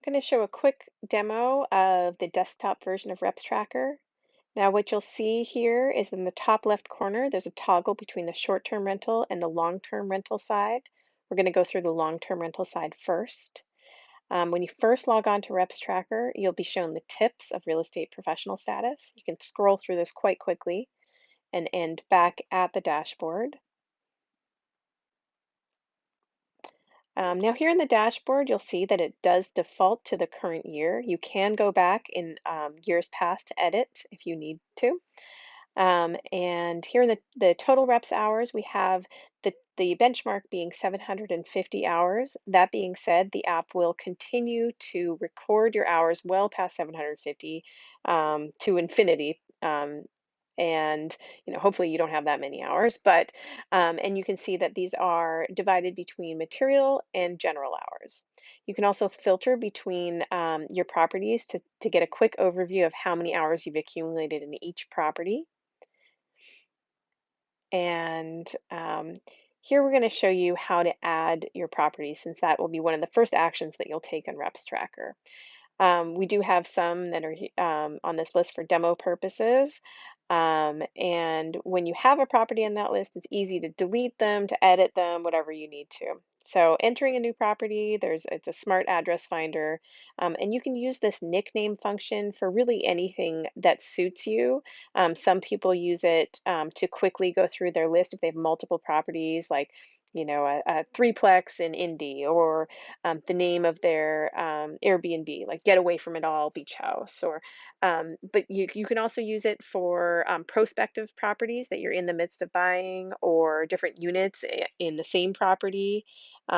I'm going to show a quick demo of the desktop version of REPStracker. Now what you'll see here is in the top left corner, there's a toggle between the short-term rental and the long-term rental side. We're going to go through the long-term rental side first. When you first log on to REPStracker, you'll be shown the tips of real estate professional status. You can scroll through this quite quickly and end back at the dashboard. Now here in the dashboard, you'll see that it does default to the current year. You can go back in years past to edit if you need to. And here in the total reps hours, we have the benchmark being 750 hours. That being said, the app will continue to record your hours well past 750 to infinity. And hopefully you don't have that many hours, but and you can see that these are divided between material and general hours. You can also filter between your properties to get a quick overview of how many hours you've accumulated in each property. And here we're going to show you how to add your property, since that will be one of the first actions that you'll take on REPStracker. We do have some that are on this list for demo purposes. And when you have a property on that list, it's easy to delete them, to edit them, whatever you need to. So entering a new property, it's a smart address finder, and you can use this nickname function for really anything that suits you. Some people use it to quickly go through their list if they have multiple properties, like a threeplex in Indy, or the name of their Airbnb, like Get Away from It All Beach House. Or but you can also use it for prospective properties that you're in the midst of buying, or different units in the same property,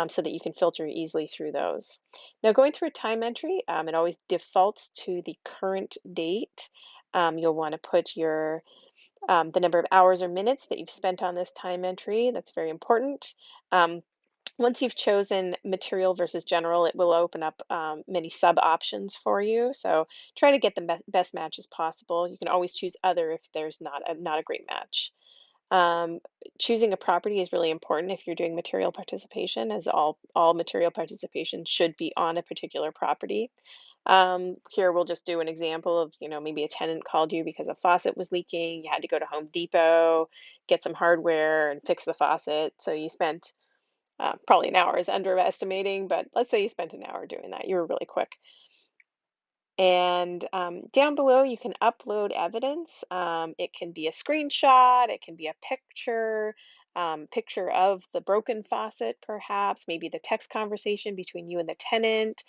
so that you can filter easily through those. Now, going through a time entry, it always defaults to the current date. You'll want to put the number of hours or minutes that you've spent on this time entry. That's very important. Once you've chosen material versus general, it will open up many sub options for you. So try to get the best matches possible. You can always choose other if there's not a great match. Um, Choosing a property is really important if you're doing material participation, as all material participation should be on a particular property. Here we'll just do an example of, maybe a tenant called you because a faucet was leaking. You had to go to Home Depot, get some hardware and fix the faucet. So you spent probably an hour is underestimating, but let's say you spent an hour doing that. You were really quick. And down below, you can upload evidence. It can be a screenshot, it can be a picture of the broken faucet, perhaps, maybe the text conversation between you and the tenant,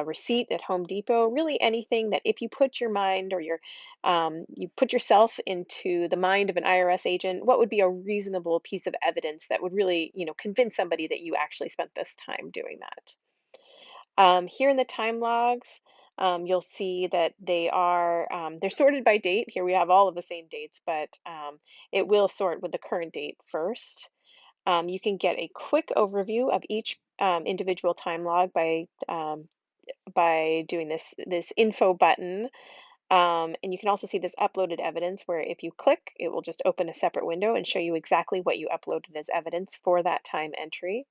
receipt at Home Depot, really anything that if you put your mind, or you put yourself into the mind of an IRS agent, what would be a reasonable piece of evidence that would really, convince somebody that you actually spent this time doing that. Here in the time logs, you'll see that they're sorted by date. Here we have all of the same dates, but it will sort with the current date first. You can get a quick overview of each individual time log by doing this info button. And you can also see this uploaded evidence, where if you click, it will just open a separate window and show you exactly what you uploaded as evidence for that time entry.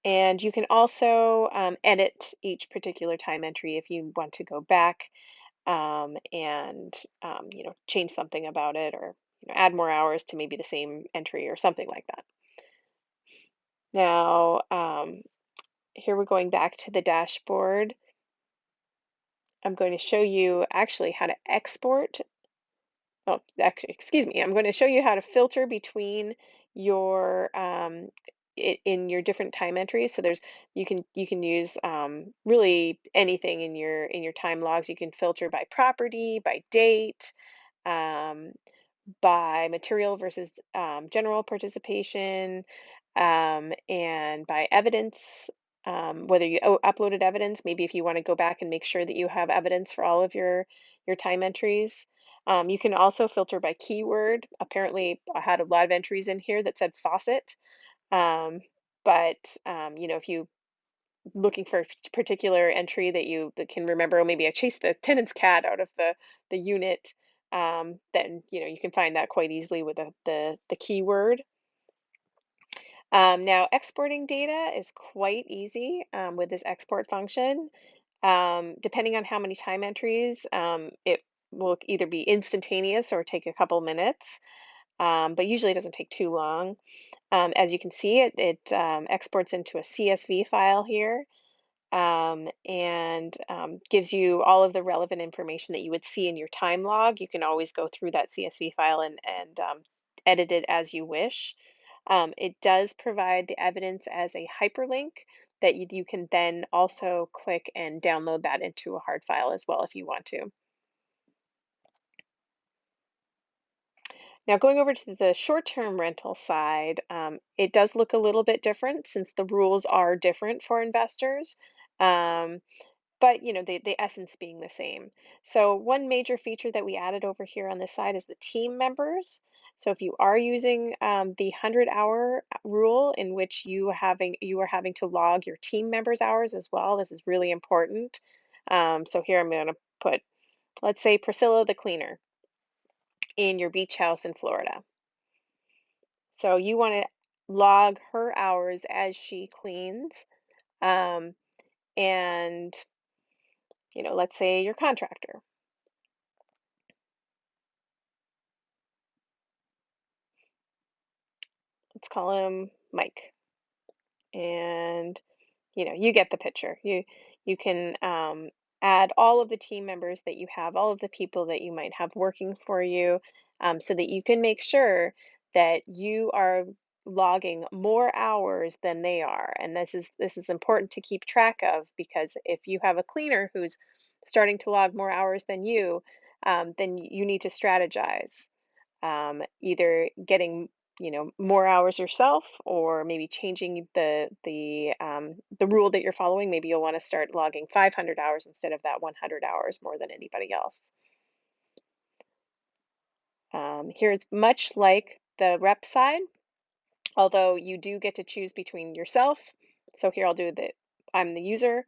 And you can also edit each particular time entry if you want to go back and change something about it, or add more hours to maybe the same entry or something like that. Now, here we're going back to the dashboard. I'm going to show you actually how to export. Oh, actually, excuse me. I'm going to show you how to filter between your in your different time entries. So you can use really anything in your time logs. You can filter by property, by date, um, by material versus general participation, and by evidence. Whether you uploaded evidence, maybe if you want to go back and make sure that you have evidence for all of your time entries. You can also filter by keyword. Apparently, I had a lot of entries in here that said faucet. Um, but if you looking for a particular entry that can remember, or maybe I chased the tenant's cat out of the unit, then you can find that quite easily with the keyword. Now, exporting data is quite easy with this export function. Depending on how many time entries, it will either be instantaneous or take a couple minutes, but usually it doesn't take too long. As you can see, it exports into a CSV file here, and gives you all of the relevant information that you would see in your time log. You can always go through that CSV file and edit it as you wish. It does provide the evidence as a hyperlink that you can then also click and download that into a hard file as well if you want to. Now, going over to the short-term rental side, it does look a little bit different since the rules are different for investors. Um, but the essence being the same. So one major feature that we added over here on this side is the team members. So if you are using the 100-hour rule in which you are having to log your team members' hours as well, this is really important. So here I'm going to put, let's say, Priscilla the cleaner in your beach house in Florida. So you want to log her hours as she cleans, um, and let's say your contractor. Let's call him Mike. And you get the picture. You can add all of the team members that you have, all of the people that you might have working for you, so that you can make sure that you are logging more hours than they are. And this is important to keep track of, because if you have a cleaner who's starting to log more hours than you, then you need to strategize, either getting more hours yourself, or maybe changing the rule that you're following. Maybe you'll want to start logging 500 hours instead of that 100 hours more than anybody else. Here it's much like the rep side, although you do get to choose between yourself. So here I'm the user,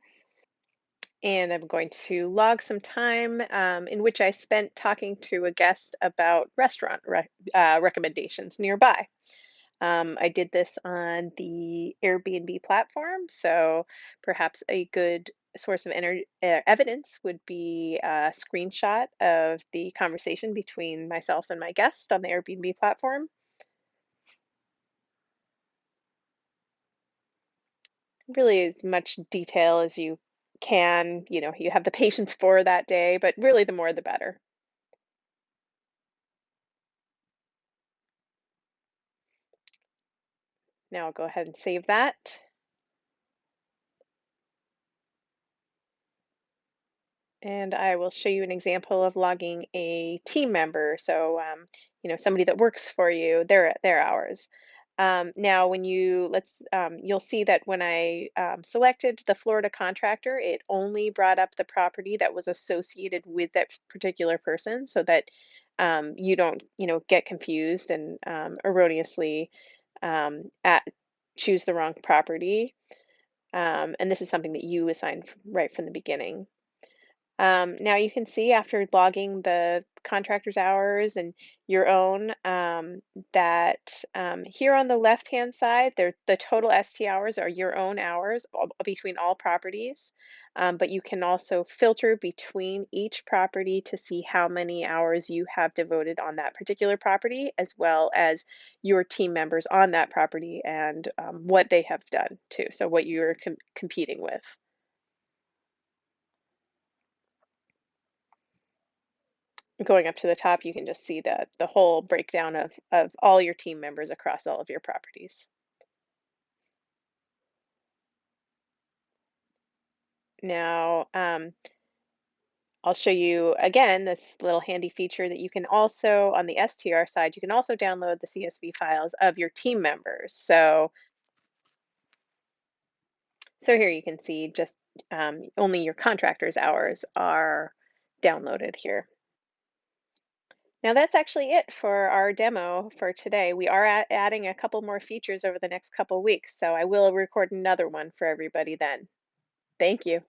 and I'm going to log some time in which I spent talking to a guest about restaurant recommendations nearby. I did this on the Airbnb platform, so perhaps a good source of evidence would be a screenshot of the conversation between myself and my guest on the Airbnb platform. Really as much detail as you can, you have the patience for that day, but really the more the better. Now I'll go ahead and save that. And I will show you an example of logging a team member. So, somebody that works for you, their hours. Now, when you'll see that when I selected the Florida contractor, it only brought up the property that was associated with that particular person, so that you don't, get confused and erroneously choose the wrong property. And this is something that you assigned right from the beginning. Now you can see, after logging the contractor's hours and your own, that here on the left-hand side, the total ST hours are your own hours between all properties. But you can also filter between each property to see how many hours you have devoted on that particular property, as well as your team members on that property and what they have done too. So what you're competing with. Going up to the top, you can just see the whole breakdown of all your team members across all of your properties. Now, I'll show you again this little handy feature that you can also, on the STR side, you can also download the CSV files of your team members. So here you can see just only your contractor's hours are downloaded here. Now that's actually it for our demo for today. We are adding a couple more features over the next couple weeks, so I will record another one for everybody then. Thank you.